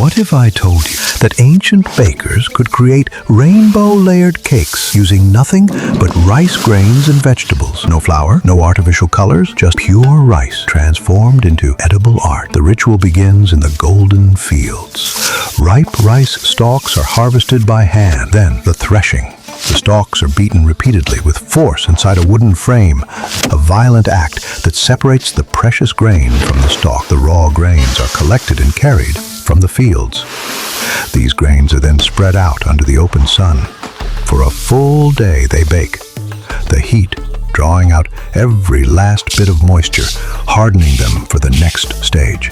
What if I told you that ancient bakers could create rainbow-layered cakes using nothing but rice grains and vegetables? No flour, no artificial colors, just pure rice transformed into edible art. The ritual begins in the golden fields. Ripe rice stalks are harvested by hand, then the threshing. The stalks are beaten repeatedly with force inside a wooden frame, a violent act that separates the precious grain from the stalk. The raw grains are collected and carried from the fields. These grains are then spread out under the open sun. For a full day they bake, the heat drawing out every last bit of moisture, hardening them for the next stage.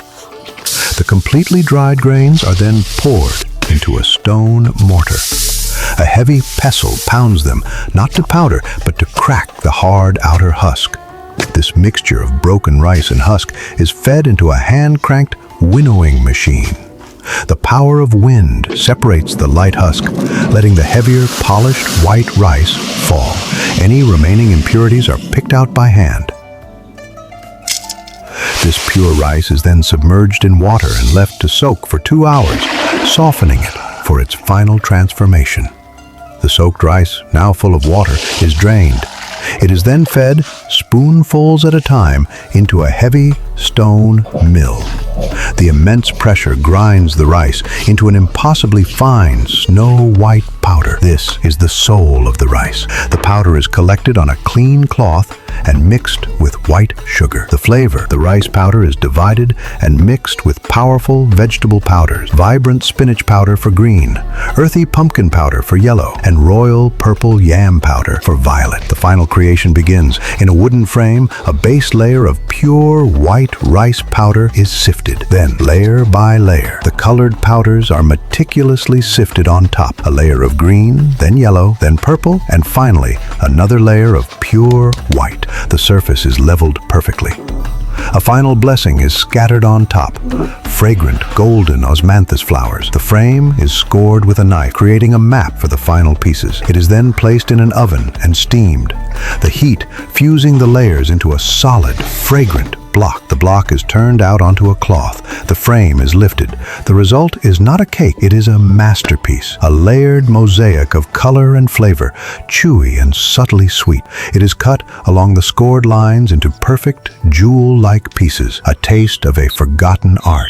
The completely dried grains are then poured into a stone mortar. A heavy pestle pounds them, not to powder, but to crack the hard outer husk. This mixture of broken rice and husk is fed into a hand-cranked winnowing machine. The power of wind separates the light husk, letting the heavier, polished white rice fall. Any remaining impurities are picked out by hand. This pure rice is then submerged in water and left to soak for 2 hours, softening it for its final transformation. The soaked rice, now full of water, is drained. It is then fed, spoonfuls at a time, into a heavy stone mill. The immense pressure grinds the rice into an impossibly fine, snow-white powder. This is the soul of the rice. The powder is collected on a clean cloth and mixed with white sugar. The flavor, the rice powder, is divided and mixed with powerful vegetable powders, vibrant spinach powder for green, earthy pumpkin powder for yellow, and royal purple yam powder for violet. The final creation begins. In a wooden frame, a base layer of pure white rice powder is sifted. Then, layer by layer, the colored powders are meticulously sifted on top. A layer of green, then yellow, then purple, and finally, another layer of pure white. The surface is leveled perfectly. A final blessing is scattered on top, fragrant golden osmanthus flowers. The frame is scored with a knife, creating a map for the final pieces. It is then placed in an oven and steamed, the heat fusing the layers into a solid, fragrant block. The block is turned out onto a cloth. The frame is lifted. The result is not a cake, it is a masterpiece, a layered mosaic of color and flavor, chewy and subtly sweet. It is cut along the scored lines into perfect, jewel-like pieces, a taste of a forgotten art.